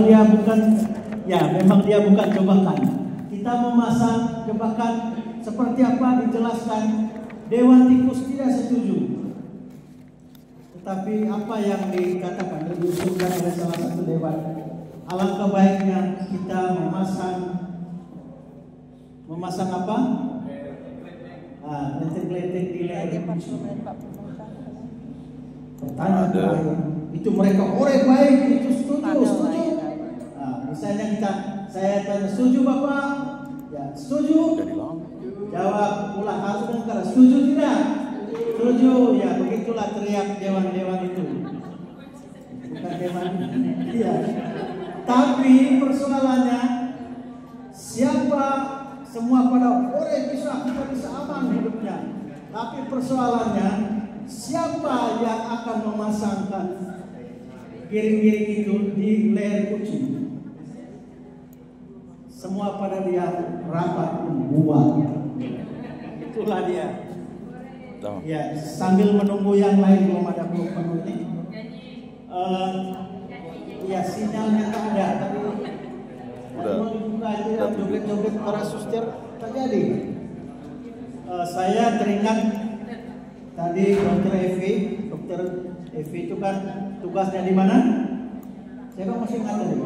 Dia bukan, ya memang dia bukan jebakan. Kita memasang jebakan seperti apa dijelaskan. Dewan Tikus tidak setuju. Tetapi apa yang dikatakan diusulkan oleh salah satu dewan, alangkah baiknya kita memasang apa? Letek-letek di leher. Pertanyaan terakhir, itu mereka orang baik, itu setuju. Misalnya saya tanya, setuju Bapak? Ya, setuju. Jawab pula harus dengan setuju tidak? Setuju. Ya, begitulah teriak dewan-dewan itu. Bukan dewan. Iya. Tapi persoalannya, siapa semua pada orang kita bisa aman hidupnya. Tapi persoalannya, siapa yang akan memasangkan giring-giring itu di leher kucing? Semua pada dia rapat membuat. Itulah dia. Ya, sambil menunggu yang lain belum ada penuh ini. Ya sinyalnya tak ada. Udah dibuka aja, joget-joget para suster terjadi. Saya teringat tadi Dokter Evi itu kan tugasnya di mana? Saya kan masih ingat tadi.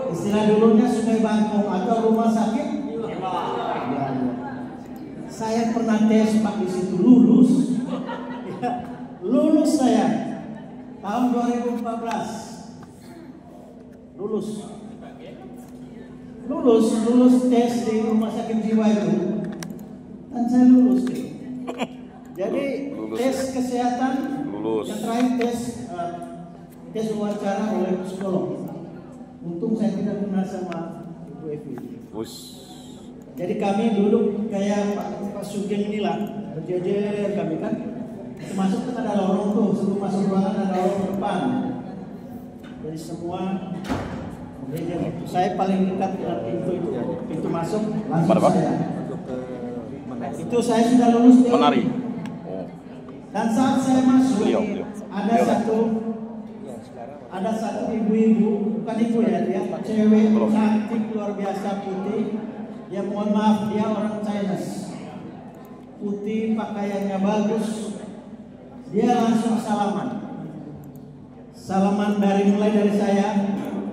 Istilah dulunya Sungai Bangkong atau rumah sakit. Ya. Saya pernah tes Pak di situ, lulus. Ya, lulus saya tahun 2014. Lulus tes di rumah sakit jiwa itu, dan saya lulus. Jadi tes kesehatan, yang terakhir tes wawancara oleh psikolog. Untung saya tidak kenal sama Ibu Evi. Jadi kami duduk kayak Pak Sugeng inilah, berjejer kami kan. Masuk kan ada lorong tuh, sebelum masuk ruangan ada lorong depan. Jadi semua berjejer. Saya paling dekat dengan pintu itu, pintu masuk langsung saya. Itu saya sudah lulus menari. Dan saat saya masuk, ada satu ibu-ibu, bukan ibu ya, dia cewek cantik luar biasa putih. Ya mohon maaf, dia orang Chinese. Putih, pakaiannya bagus. Dia langsung salaman mulai dari saya.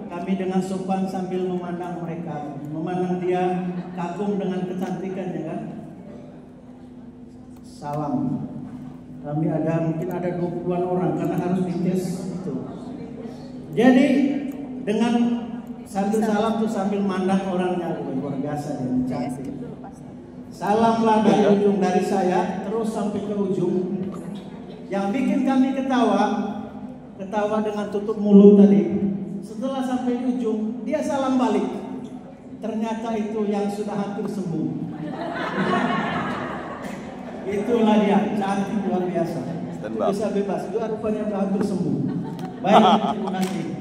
Kami dengan sopan sambil memandang mereka, memandang dia, kagum dengan kecantikannya kan. Salam. Kami mungkin ada 20-an orang karena harus dites itu. Jadi dengan sambil salam tuh sambil mandang orangnya luar biasa dia cantik. Salamlah dari ujung dari saya terus sampai ke ujung. Yang bikin kami ketawa dengan tutup mulut tadi. Setelah sampai di ujung dia salam balik. Ternyata itu yang sudah hampir sembuh. Itulah dia cantik luar biasa. Bisa bebas. Dia rupanya sudah hampir sembuh. Baik, terima kasih.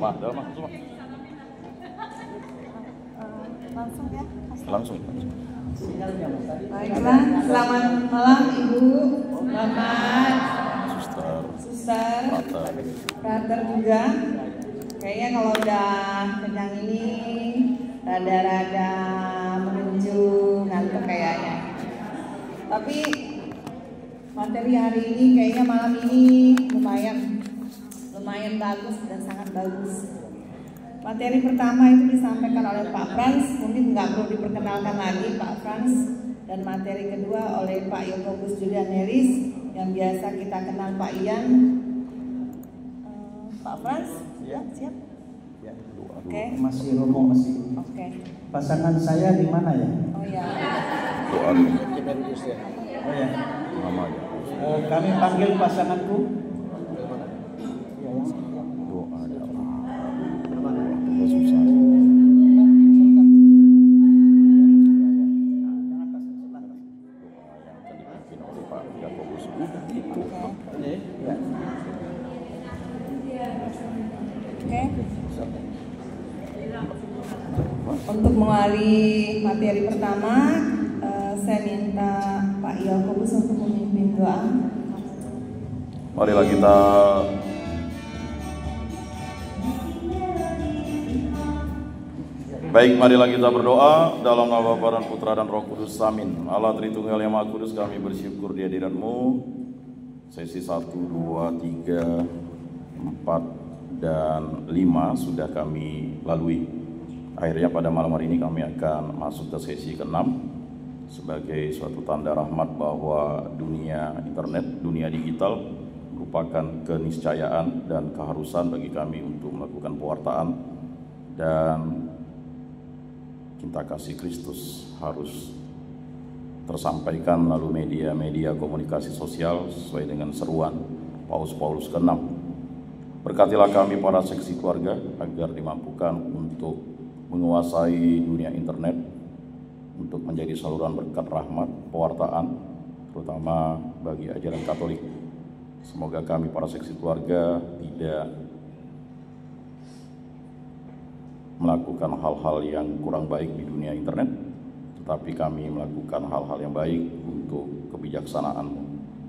Langsung ya? Langsung. Baiklah, selamat malam Ibu, Bapak, Suster, Frater juga. Kayaknya kalau udah kenyang ini rada-rada menuju ngantuk kayaknya. Tapi materi hari ini kayaknya malam ini lumayan bagus dan sangat bagus. Materi pertama itu disampaikan oleh Pak Frans, mungkin nggak perlu diperkenalkan lagi Pak Frans. Dan materi kedua oleh Pak Yakobus Julian Neris, yang biasa kita kenal Pak Ian. Pak Frans, ya, siap? Ya, Oke. Masih romo masih. Oke. Pasangan saya di mana ya? Oh ya. Oh ya. Kami panggil pasanganku. Untuk mengawali materi pertama, saya minta Pak Yakobus untuk memimpin doa. Marilah kita Baik, marilah kita berdoa dalam nama Bapa dan Putra dan Roh Kudus. Amin. Allah Tritunggal yang Maha Kudus, kami bersyukur di hadirat-Mu. Sesi 1, 2, 3, 4, dan 5 sudah kami lalui. Akhirnya pada malam hari ini kami akan masuk ke sesi ke-6 sebagai suatu tanda rahmat bahwa dunia internet, dunia digital merupakan keniscayaan dan keharusan bagi kami untuk melakukan pewartaan, dan cinta kasih Kristus harus tersampaikan melalui media-media komunikasi sosial sesuai dengan seruan Paus ke-6. Berkatilah kami para seksi keluarga agar dimampukan untuk menguasai dunia internet untuk menjadi saluran berkat rahmat pewartaan, terutama bagi ajaran Katolik. Semoga kami para seksi keluarga tidak melakukan hal-hal yang kurang baik di dunia internet, tetapi kami melakukan hal-hal yang baik untuk kebijaksanaan-Mu.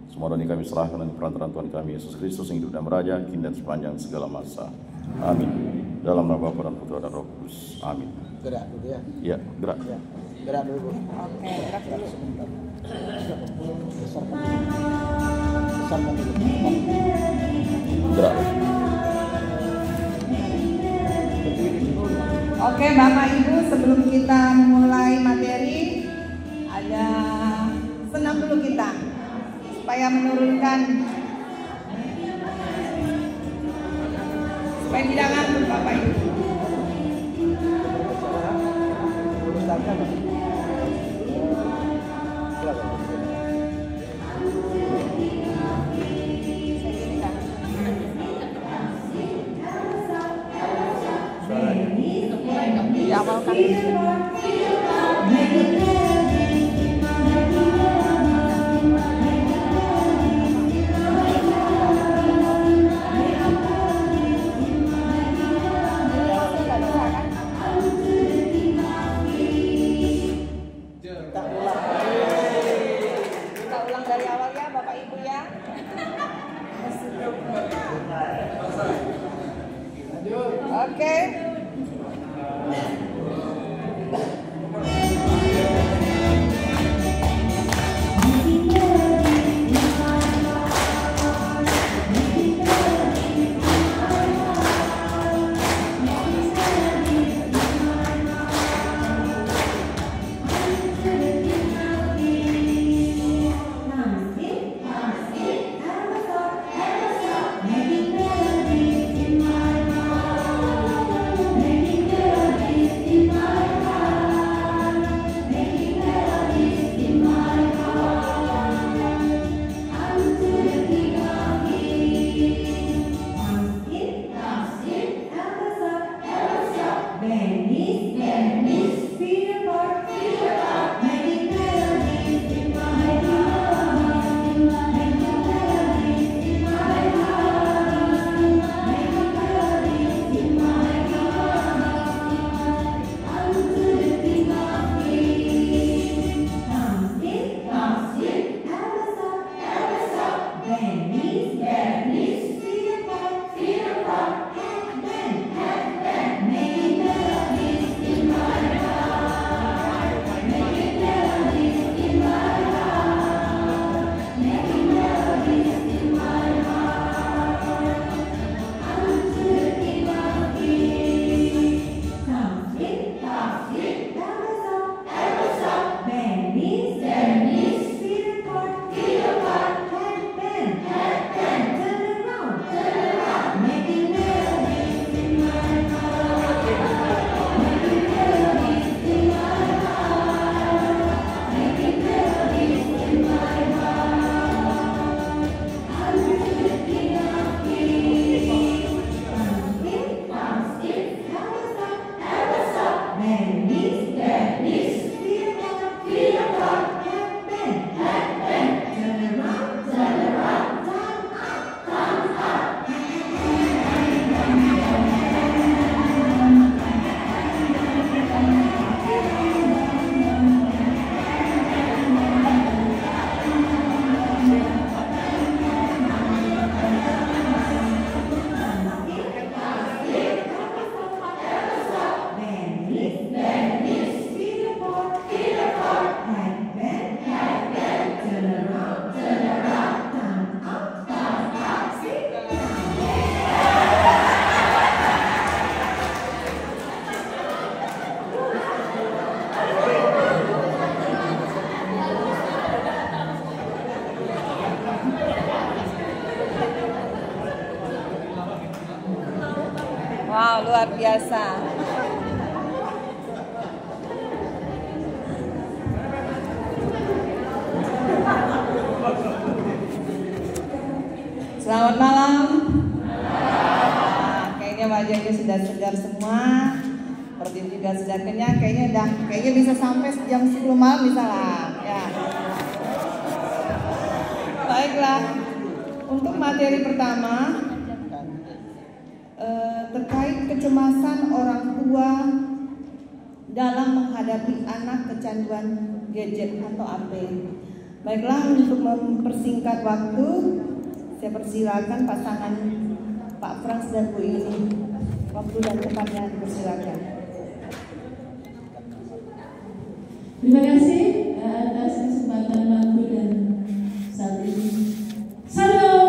Semua ini kami serahkan dengan perantaraan Tuhan kami Yesus Kristus yang hidup dan meraja kini dan sepanjang segala masa. Amin. Dalam nama Bapa dan Putra dan Roh Kudus. Amin. Gerak dulu ya. Ya, gerak. Ya. Gerak dulu. Oke, gerak dulu. Besarkan dulu. Gerak. Oke, Bapak Ibu, sebelum kita memulai materi, ada senam dulu kita supaya menurunkan, supaya tidak ngantuk Bapak Ibu. Diawalkan. Kita ulang dari awal ya Bapak Ibu ya. Oke. Wow, luar biasa. Selamat malam. Kayaknya wajahnya sudah segar semua, perut juga sudah kenyang. Kayaknya bisa sampai jam 10 malam bisa lah. Ya. Baiklah, untuk materi pertama terkait kecemasan orang tua dalam menghadapi anak kecanduan gadget atau HP. Baiklah, untuk mempersingkat waktu, saya persilakan pasangan Pak Frans dan Bu Ini. Waktu dan tempatnya dipersilakan. Terima kasih atas kesempatan waktu dan saat ini. Salam.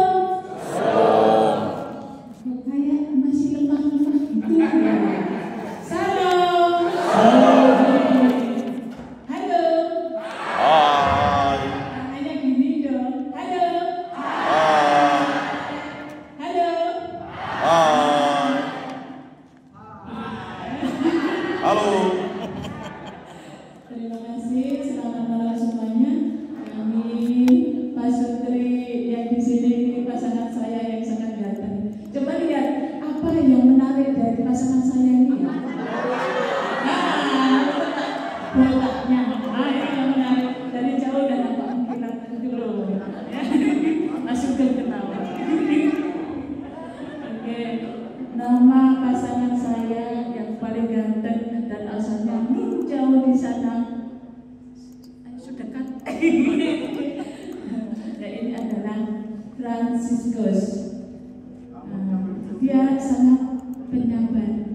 Kayak masih lemah-lemah gitu. Salam. Halo. Hai. Tangannya gini dong. Halo. Hai. Halo. Hai. Halo. Terima kasih. Selamat malam semuanya. Kami Pak Sutri yang di sini ini pasangan saya yang sangat ganteng. Coba lihat apa yang menarik dari pasangan saya ini. Botaknya. Itu yang menarik. Dari jauh dan nampak mengkilat dulu. Masuk ke ketawa. Oke. Nama pasangan saya yang paling ganteng dan asalnya jauh di sana. Ayo sudah kan? Ya, ini adalah Franciscus. Dia sangat penyabar,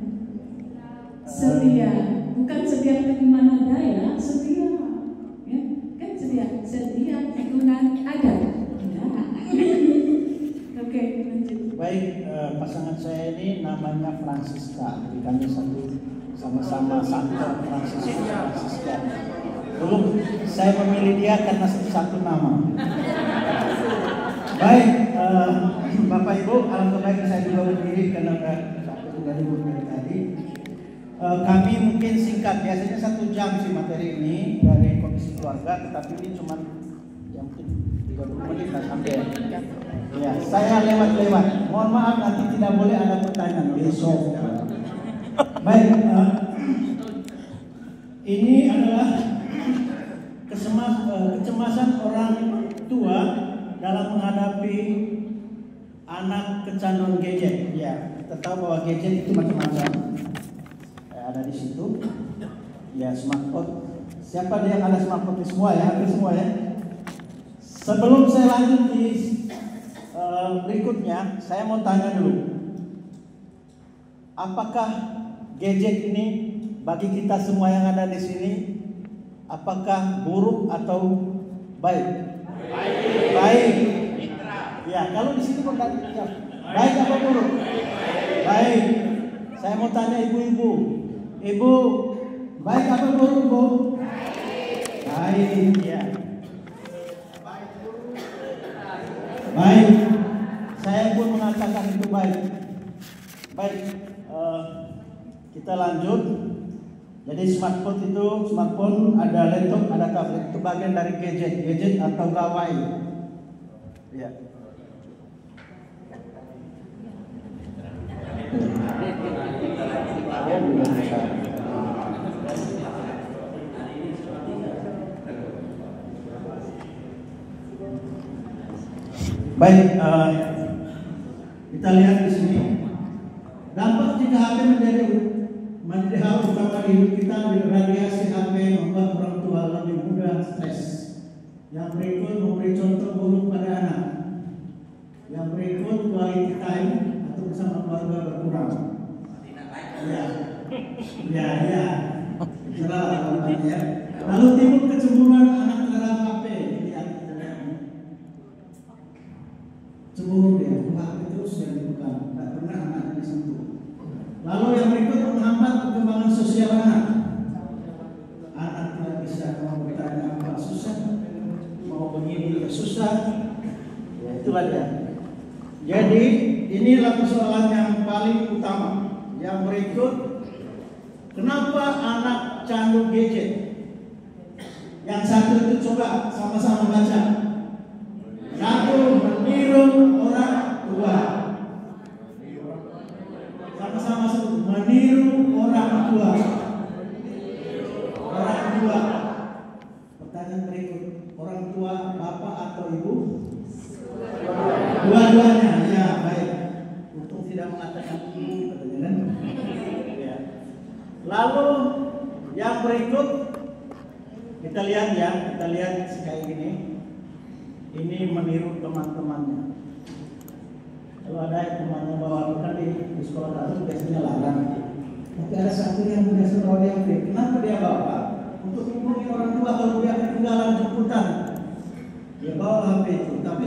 setia. Bukan setia lingkungan ada ya, setia. Ya, kan setia lingkungan ada. Oke, lanjut. Baik, pasangan saya ini namanya Francisca. Jadi kami sama-sama santo Francisca. Dulu saya memilih dia karena satu nama. Baik, Bapak Ibu, alhamdulillah baik saya juga berdiri karena satu juga dimulai tadi. Kami mungkin singkat, biasanya 1 jam sih materi ini dari Komisi Keluarga, tetapi ini cuma ya mungkin 30 menit lah sampai. Ya, saya lewat-lewat. Mohon maaf nanti tidak boleh ada pertanyaan besok. Baik, ini adalah kecemasan orang tua dalam menghadapi anak kecanduan gadget. Ya, kita tahu bahwa gadget itu macam-macam. Ada di situ. Ya, smartphone. Siapa dia yang ada smartphone semua ya? Hampir semua ya. Sebelum saya lanjut di berikutnya, saya mau tanya dulu. Apakah gadget ini bagi kita semua yang ada di sini, apakah buruk atau baik? Baik. Ya, kalau di sini berarti baik apa buruk? Baik. Saya mau tanya ibu-ibu. Ibu, baik apa buruk, Bu? Baik, ya. Baik. Saya pun mengatakan itu baik. Baik, kita lanjut. Jadi smartphone ada laptop, ada tablet, itu bagian dari gadget atau gawai. Ya. Baik, kita lihat di sini. Dampak jika HP menjadi hal utama di hidup kita, radiasi HP membuat orang tua lebih mudah stres. Yang berikut memberi contoh buruk pada anak. Yang berikut quality time atau bersama keluarga berkurang. Ya. Salah ya. Lalu timbul kecemburuan anak terhadap HP. Lihat, cemburu dia, HP terus yang dibuka, tak pernah anak disentuh. Lalu yang berikut menghambat perkembangan sosial anak. Anak tidak bisa mau bertanya apa susah, mau begini susah. Ya, itulah dia. Jadi inilah persoalan yang paling utama. yang berikut, kenapa anak candu gadget? Yang satu itu coba sama-sama baca. Satu, meniru orang tua. Sama-sama sebut, meniru orang tua. Orang tua. Pertanyaan berikut, orang tua bapak atau ibu? Dua-duanya, ya baik. Untung tidak mengatakan ibu, katanya kan? Ya. Lalu yang berikut kita lihat ya, kita lihat kayak gini. Ini meniru teman-temannya. Kalau ada temannya bawa kan di sekolah taruh biasanya larang. Tapi ada satu yang biasa bawa dia. Kenapa dia bawa? Untuk hubungi orang tua kalau dia ketinggalan jemputan. Dia bawa HP itu. Tapi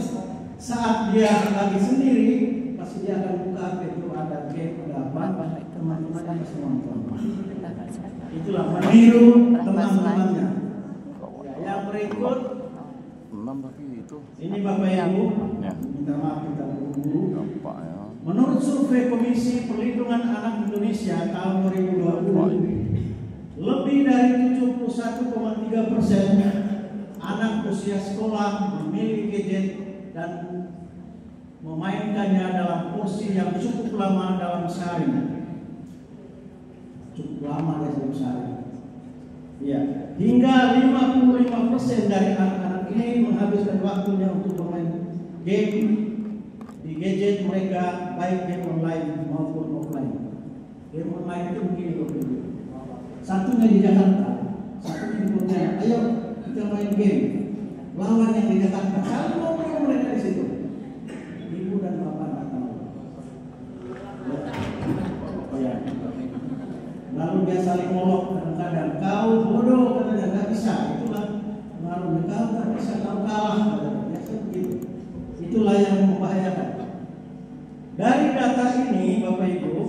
saat dia lagi sendiri, pasti dia akan buka HP itu, ada game, ada apa, teman-temannya masih nonton. Itulah meniru teman-temannya. Yang berikut, ini Bapak Ibu, minta maaf kita guru. Menurut survei Komisi Perlindungan Anak Indonesia tahun 2020, lebih dari 71,3% anak usia sekolah memilih gadget dan memainkannya dalam porsi yang cukup lama dalam sehari. Cukup lama dalam sehari. Ya, hingga 55% dari anak-anak ini menghabiskan waktunya untuk bermain game di gadget mereka, baik game online maupun offline. Game online itu begini loh. Satunya di Jakarta, satunya di Pontianak. Ayo kita main game. Lawan yang di Jakarta, selalu ngobrol mereka di situ. Ibu dan bapak nggak tahu. Ya. Lalu dia saling ngolok kadang-kadang. Kau bodoh katanya, nggak bisa. Itulah pengaruhnya. Kau nggak bisa, kau kalah katanya. Biasa begitu. Itulah yang membahayakan. Dari data ini, Bapak Ibu,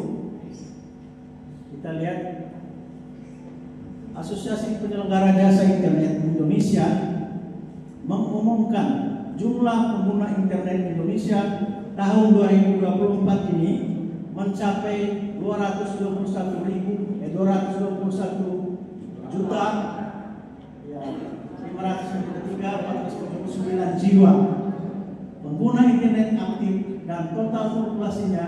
kita lihat Asosiasi Penyelenggara Jasa Internet Indonesia mengumumkan jumlah pengguna internet Indonesia tahun 2024 ini mencapai 221 juta ya, 553.479 jiwa pengguna internet aktif dan total populasinya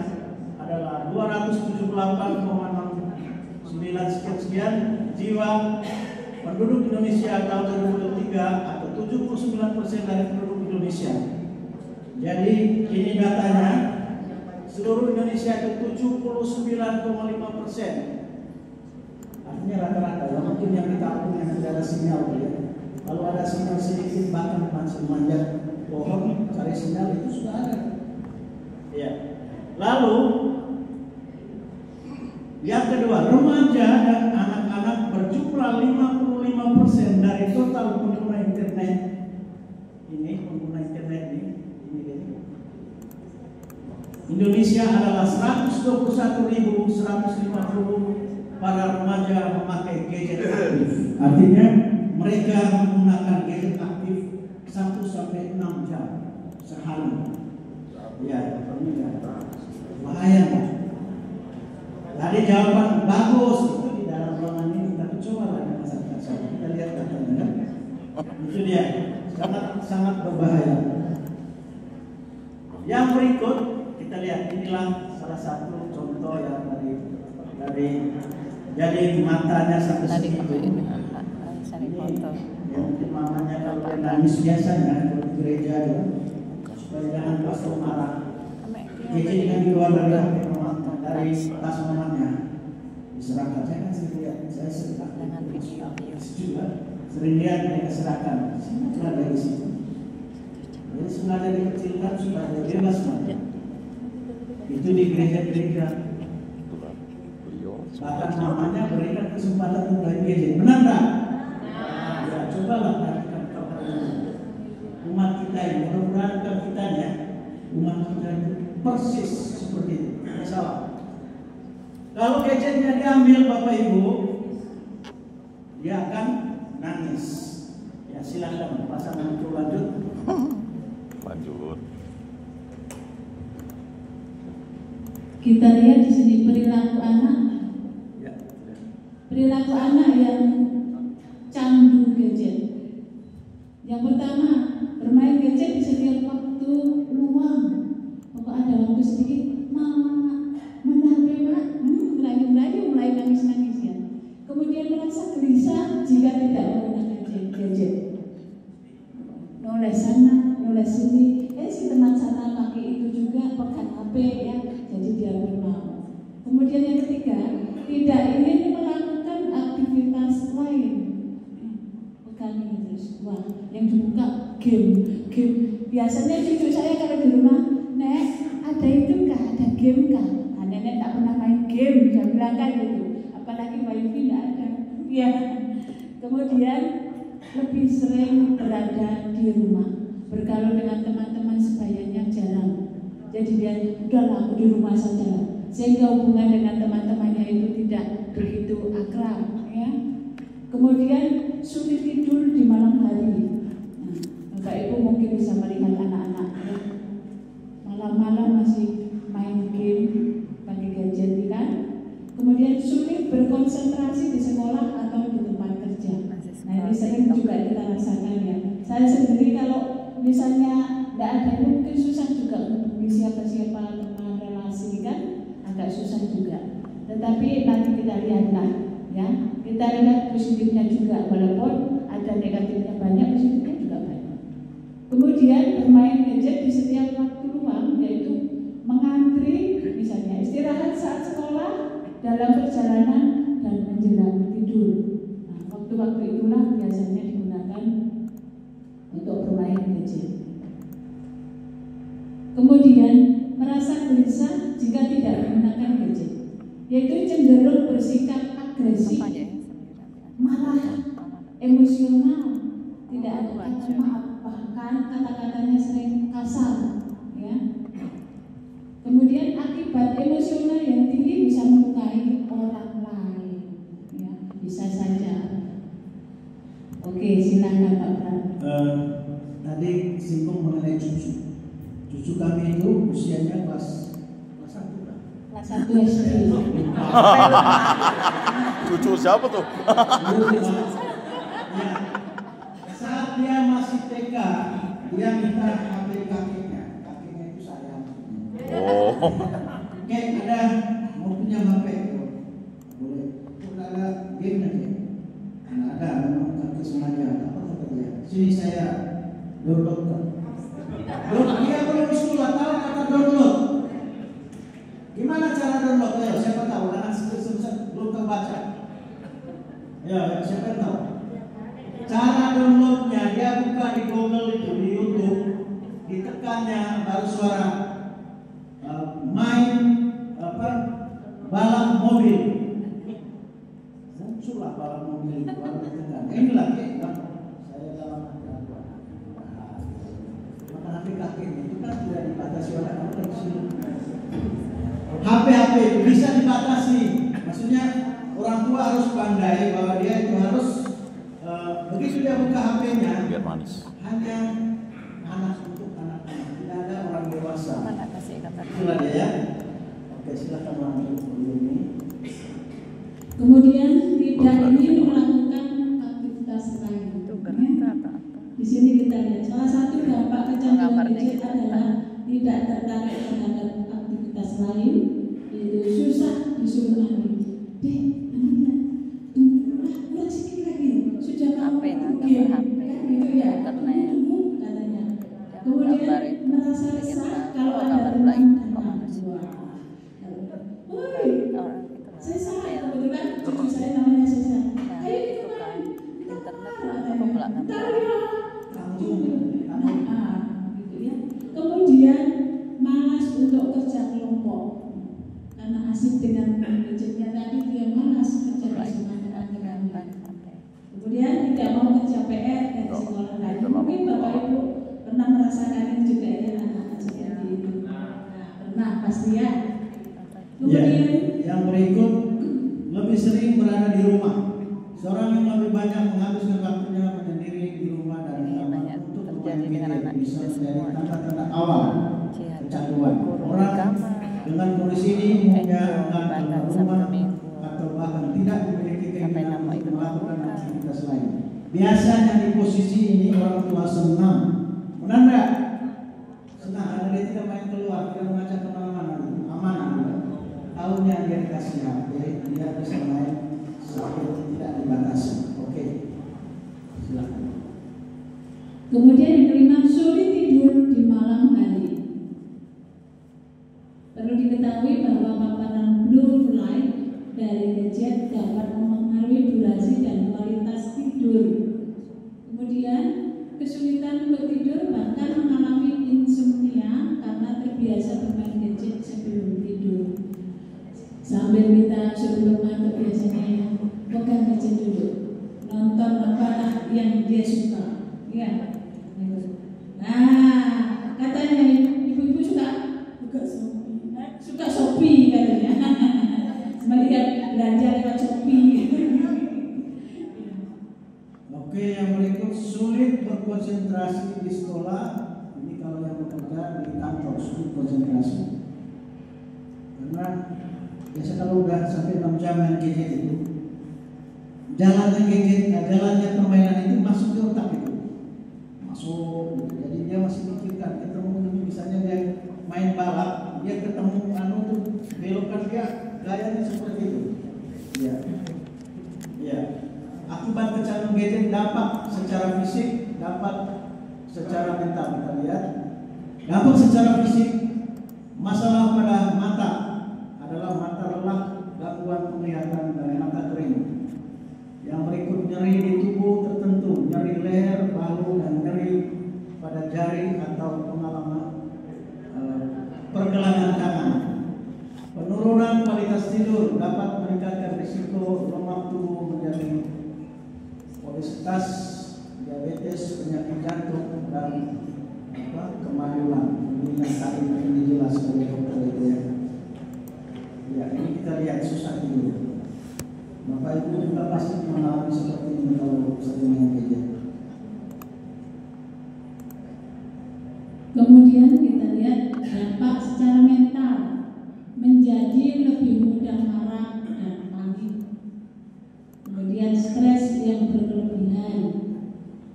adalah 278,69 sekian jiwa penduduk Indonesia tahun 2023 atau 79% dari penduduk Indonesia. Jadi ini datanya, seluruh Indonesia itu 79,5%. Artinya rata-rata, ya mungkin yang ditampung yang tidak ada sinyal ya. Kalau ada sinyal sedikit bahkan masih manjat pohon cari sinyal itu sudah ada. Ya. Lalu yang kedua, remaja dan anak-anak berjumlah 55% dari total pengguna internet. Ini pengguna internet ini. Indonesia adalah 121.150 para remaja memakai gadget aktif. Artinya mereka menggunakan gadget aktif 1-6 jam sehari. Ya, bahaya Pak. Tadi jawaban bagus itu di dalam ruangan ini, tapi coba lah masyarakat kita lihat datanya kan? Itu dia sangat berbahaya. Yang berikut kita lihat, inilah salah satu contoh yang dari jadi matanya satu segi ini yang mungkin mamanya kalau nangis biasanya kalau di gereja ya, supaya jangan pastor marah. Gadget yang keluar dari tas mamanya diserahkan. Saya kan sering lihat, saya sering lihat mereka serahkan. Semua dari situ. Jadi sengaja dikecilkan supaya bebas manja. Itu di gereja-gereja. Bahkan namanya berikan kesempatan untuk main gadget. Benar tak? Ya, cobalah perhatikan umat kita ini. Mudah-mudahan kita ya, umat kita itu persis seperti itu. Tidak salah. Kalau gadgetnya diambil Bapak Ibu, dia akan nangis. Ya silakan pasangan itu lanjut. Kita lihat di sini perilaku anak. Perilaku anak yang candu gadget. Yang pertama, bermain gadget di setiap waktu luang. Pokok ada waktu sedikit, mama, mana HP mak? Mulai nangis-nangis ya. Kemudian merasa gelisah jika tidak menggunakan gadget. Noleh sana, noleh sini. Si teman sana pakai itu juga, pegang HP ya. Jadi dia bermau. Kemudian yang ketiga, tidak ingin melakukan aktivitas lain. Pegang ini terus. Wah, yang dibuka game. Biasanya cucu saya kalau di rumah, Nek, ada itu kah? Ada game kah? Nah, nenek tak pernah main game, saya bilang kan gitu. Apalagi wifi tidak ada. Ya. Kemudian lebih sering berada di rumah, bergaul dengan teman-teman sebayanya jarang. Jadi dia udahlah aku di rumah saja. Sehingga hubungan dengan teman-temannya itu tidak begitu akrab, ya. Kemudian sulit tidur di malam hari. Nah, Bapak Ibu mungkin bisa melihat anak-anak ya. Malam-malam masih main game, pakai gadget kan. Kemudian sulit berkonsentrasi di sekolah atau di tempat kerja. Nah ini sering juga kita rasakan ya. Saya sendiri kalau misalnya tidak ada mungkin susah juga menghubungi siapa-siapa teman relasi kan, agak susah juga. Tetapi nanti kita lihatlah ya, kita lihat positifnya juga, walaupun ada negatifnya banyak, positifnya juga banyak. Kemudian bermain gadget di setiap waktu luang, yaitu mengantri misalnya istirahat saat sekolah, dalam perjalanan dan menjelang tidur. Nah, waktu-waktu itulah biasanya digunakan untuk bermain gadget. Kemudian merasa gelisah jika tidak menggunakan gadget, yaitu cenderung bersikap agresif, marah, emosional, tidak ada kata maaf, bahkan kata-katanya sering kasar, ya. Kemudian akibat emosional yang tinggi bisa melukai orang lain, ya, bisa saja. Oke, silakan Pak Pran. Tadi singgung mengenai cucu. Cucu kami itu usianya kelas 1 kan? Kelas 1 SD. Cucu siapa tuh? Ya. Saat dia masih TK, dia minta HP kakeknya. Kakeknya itu saya. Oh. Kayak ada mau punya HP, boleh. Kalau ada game nanti. Nah, ada memang kakek sengaja. Apa kata dia? Sini saya download. Dia belum sekolah tahu kata download. Gimana cara download? Ayo, siapa tahu? Anak sebesar belum tahu baca. Ya, siapa yang tahu? Cara downloadnya dia buka di Google itu, di YouTube, ditekannya baru suara main balap mobil. Muncullah balap mobil baru ditekan. Ini lagi saya dalam HP kakeknya itu kan tidak dibatasi oleh anak kecil. HP itu bisa dibatasi. Maksudnya orang tua harus pandai bahwa dia itu harus begitu dia buka HP-nya Biar manis. hanya anak untuk anak-anak, tidak ada orang dewasa. Itulah dia ya. Oke, silakan lanjut ini. Kemudian tidak ingin melakukan aktivitas lain. Di sini kita lihat salah satu dampak kecanduan gadget adalah tidak tertarik terhadap aktivitas lain, yaitu susah disuruh ambil. Dek, udah sedikit lagi, sudah kamu game, kan gitu ya, tunggu katanya. Kemudian merasa resah kalau ada teman datang. Woi, Sesa, kebetulan cucu saya namanya Sesa. Ayo kita main, kita gitu ya. Kemudian malas untuk kerja kelompok karena asik dengan gadgetnya tadi, dia malas kerja bersama teman-teman. Kemudian tidak mau kerja PR dari sekolah lain. Mungkin Bapak Ibu pernah merasakan ini juga ya, anak-anak seperti itu. Pernah pasti ya. Kemudian yang berikut, lebih sering berada di rumah. Seorang yang lebih banyak menghabiskan waktunya menyendiri di rumah dan untuk bermain video bisa menjadi tanda-tanda awal kecanduan. Orang Dengan kondisi ini umumnya akan keluar rumah atau bahkan tidak memiliki keinginan untuk melakukan aktivitas lain. Biasanya di posisi ini orang tua senang, benar nggak? Senang karena dia tidak main keluar, tidak mengajak kemana-mana, aman. Tahunya dia dikasih HP, dia bisa main sampai tidak dibatasi. Oke, silakan. Kemudian yang kelima, sulit tidur di malam hari. Perlu diketahui bahwa paparan blue light dari gadget dapat mempengaruhi durasi dan kualitas tidur. Kemudian kesulitan untuk tidur, bahkan mengalami insomnia karena terbiasa bermain gadget sebelum tidur. Sambil kita sebelum ngantuk biasanya pegang gadget dulu, nonton apa yang dia suka, ya. Nah, katanya ibu-ibu suka Shopee katanya, melihat belanja lewat Shopee. Oke, yang berikut, sulit berkonsentrasi di sekolah. Ini kalau yang bekerja di kantor sulit konsentrasi. Karena biasa kalau udah sampai 6 jam main gadget itu, jalannya gadget, jalannya permainan itu masuk ke otak itu, masuk. Jadi dia masih mikirkan, ketemu ini misalnya dia main balap, dia ketemu belokan dia, gayanya seperti itu. Ya. Akibat kecanduan gadget dapat secara fisik, dapat secara mental. Kita lihat, dapat secara fisik, masalah pada mata adalah mata lelah, gangguan penglihatan dan mata kering. Yang berikut, nyeri di tubuh tertentu, nyeri leher, bahu, dan nyeri pada jari atau pengalaman pergelangan tangan. Penurunan kualitas tidur dapat meningkatkan risiko lemak tubuh menjadi obesitas, diabetes, penyakit jantung, dan kemaluan. Ini yang tadi dijelaskan oleh dokter itu ya. Ya, ini kita lihat susah tidur. Bapak Ibu juga pasti mengalami seperti ini kalau sering main gadget. Kemudian kita lihat dampak secara mental, menjadi lebih mudah marah dan panik. Kemudian stres yang berlebihan.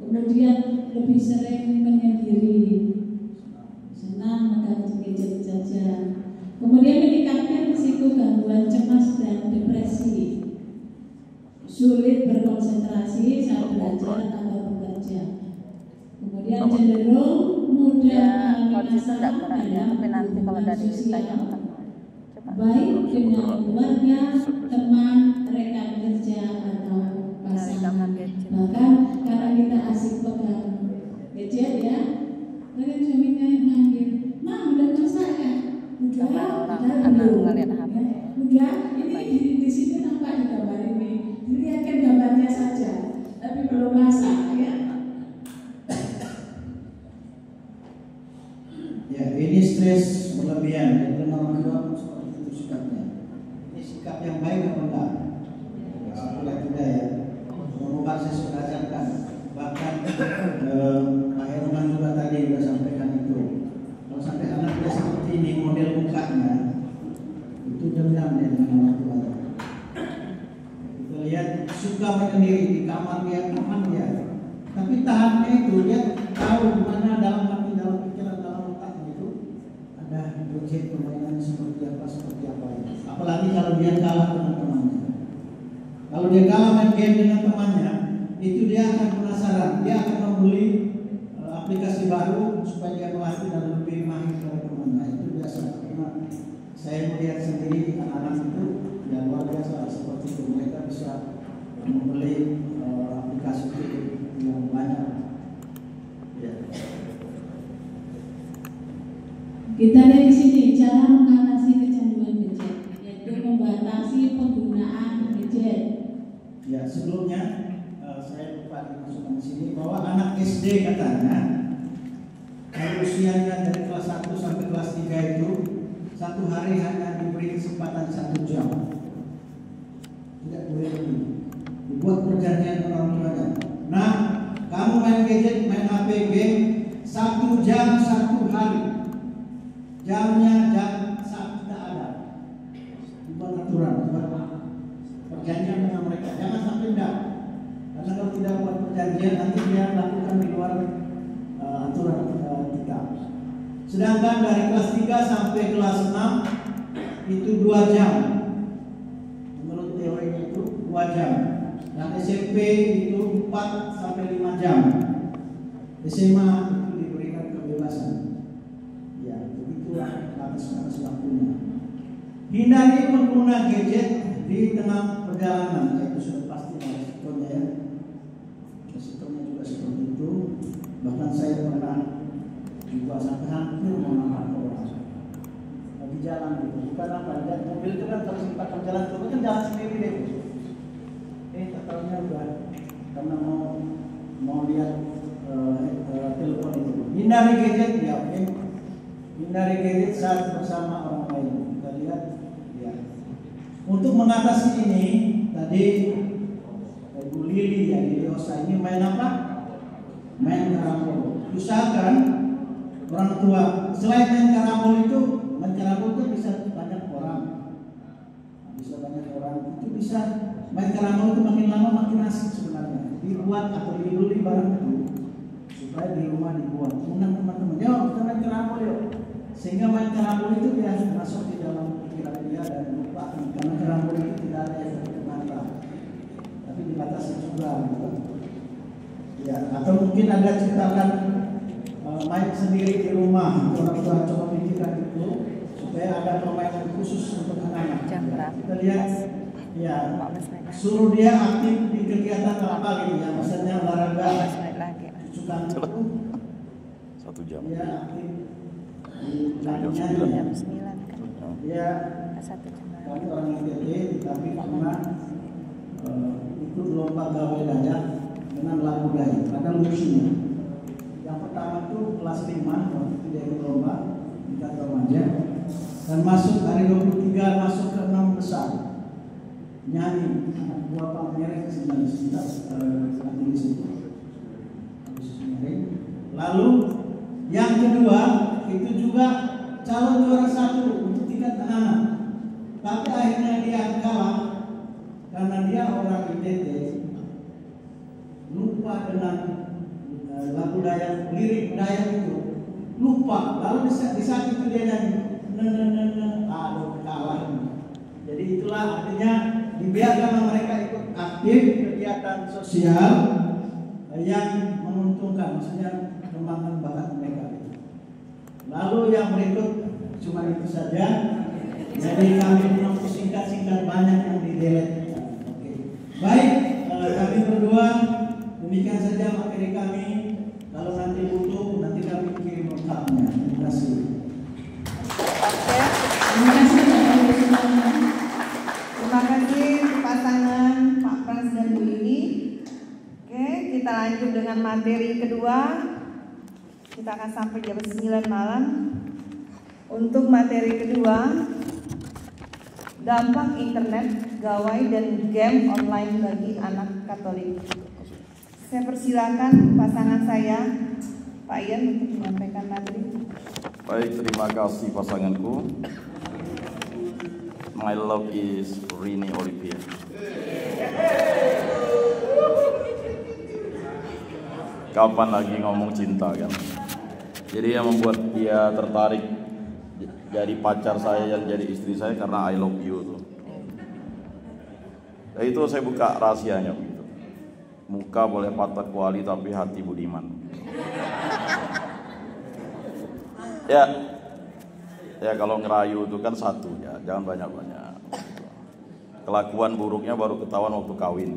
Kemudian lebih sering menyendiri, senang megang gadget saja. Kemudian meningkatkan risiko gangguan cemas dan depresi, sulit berkonsentrasi saat belajar atau bekerja. Kemudian cenderung mudah mengalami masalah dalam hubungan sosial, baik dengan keluarga, teman, rekan kerja atau pasangan. Bahkan karena kita asik pegang gadget ya, kadang suaminya manggil, "Ma, udah masak ya?" Udah belum. Udah, ini di sini nampak di gambar ini. Dilihatkan gambarnya saja, tapi belum masak ya. Ya, ini stres berlebihan. Jadi orang tua seperti itu sikapnya. Ini sikap yang baik atau enggak? Sekolah tidak ya. Semoga saya sudah ajarkan. Bahkan Pak Herman juga tadi sudah sampaikan itu. Kalau sampai anak dia seperti ini model mukanya, itu dendam dia dengan orang tuanya. Kita lihat suka menyendiri di kamar dia, aman dia. Tapi tahannya itu dia tahu mana dalam hati, dalam pikiran, dalam otaknya itu ada gadget permainan seperti apa. Apalagi kalau dia kalah dengan temannya. Kalau dia kalah main game dengan temannya, itu dia akan penasaran, dia akan membeli aplikasi baru supaya dia melatih dan lebih mahir dari temannya. Itu biasa. Karena saya melihat sendiri anak-anak itu yang luar biasa seperti itu. Mereka bisa membeli aplikasi yang banyak. Ya. Kita lihat di sini cara mengatasi kecanduan gadget, yaitu membatasi penggunaan gadget. Ya, sebelumnya saya lupa dimasukkan di sini bahwa anak SD katanya kalau usianya dari kelas 1 sampai kelas 3 itu satu hari hanya diberi kesempatan 1 jam. Tidak boleh lebih. Dibuat perjanjian dengan orang tuanya. Nah, kamu main gadget, main HP, game 1 jam 1 hari. Jamnya jam tidak nanti dia lakukan di luar aturan kita. Sedangkan dari kelas 3 sampai kelas 6 itu 2 jam. Menurut teorinya itu 2 jam. Dan SMP itu 4 sampai 5 jam. SMA itu diberikan kebebasan. Ya, begitulah batas-batas waktunya. Hindari pengguna gadget di tengah perjalanan. Itu sudah pasti resikonya ya. Resikonya juga seperti itu. Bahkan saya pernah juga sampai hampir menabrak orang lagi jalan gitu. Bukan apa, dan mobil itu kan kalau sempat jalan itu kan jalan sendiri deh. Katanya udah karena mau lihat telepon itu. Hindari gadget ya, oke. Hindari gadget saat bersama orang lain. Kita lihat ya. Untuk mengatasi ini tadi Bu Lili ya di Osa ini main apa? Main karambol. Usahakan orang tua selain main karambol itu bisa banyak orang, itu bisa main karambol itu makin lama makin asik sebenarnya. Dibuat atau dibeli barang itu supaya di rumah dibuat. Undang teman-teman, yuk kita main karambol yuk. Sehingga main karambol itu dia masuk di dalam pikiran dia dan lupakan karena karambol itu tidak ada efek mata, tapi dibatasi juga. Ya, atau mungkin ada ciptakan main sendiri di rumah. Orang tua coba pikirkan itu supaya ada permainan khusus untuk anak-anak. Ya, kita lihat, ya, suruh dia aktif di kegiatan apa gitu ya, misalnya olahraga, cucukan itu, 1 jam. dia aktif di Jam 9. lainnya. Dia kami orang ITT tapi pernah ikut lomba gawe dayak dengan lagu Dayak. Ada lucunya. Yang pertama itu kelas 5 waktu itu dia ikut lomba tingkat remaja dan masuk hari 23 masuk ke 6 besar. Nyanyi anak buah Pak Merek sebentar nanti di situ. Lalu yang kedua itu juga calon juara 1 untuk tingkat anak. Tapi akhirnya dia kalah karena dia orang ITT, lupa dengan lagu Dayak, lirik Dayak itu lupa. Lalu di saat itu dia nyanyi, aduh kalah. Jadi itulah artinya dibiarkan mereka ikut aktif kegiatan sosial yang menguntungkan, maksudnya kembangkan bakat mereka. Lalu yang berikut cuma itu saja. Jadi kami mau singkat-singkat banyak yang di-delete. Oke. Baik, kami berdua demikian saja materi kami. Kalau nanti butuh, nanti kami kirim lengkapnya. Terima kasih. Terima kasih Bapak semuanya. Terima kasih pasangan Pak Frans dan Bu Lili. Oke, kita lanjut dengan materi kedua. Kita akan sampai jam 9 malam. Untuk materi kedua, dampak internet, gawai dan game online bagi anak Katolik. Saya persilakan pasangan saya, Pak Ian, untuk menyampaikan materi. Baik, terima kasih pasanganku. My love is Rini Olivia. Kapan lagi ngomong cinta kan? Jadi yang membuat dia tertarik jadi pacar saya yang jadi istri saya karena I love you tuh. Dan itu saya buka rahasianya gitu. Muka boleh patah kuali tapi hati budiman. Ya kalau ngerayu itu kan satu ya, jangan banyak-banyak. Kelakuan buruknya baru ketahuan waktu kawin.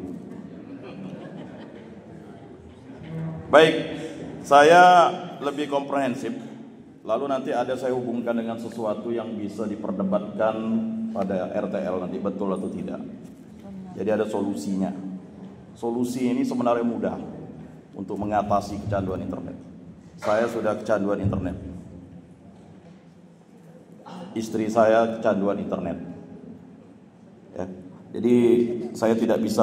Baik, saya lebih komprehensif. Lalu nanti ada saya hubungkan dengan sesuatu yang bisa diperdebatkan pada RTL nanti betul atau tidak. Jadi ada solusinya. Solusi ini sebenarnya mudah untuk mengatasi kecanduan internet. Saya sudah kecanduan internet. Istri saya kecanduan internet. Ya. Jadi saya tidak bisa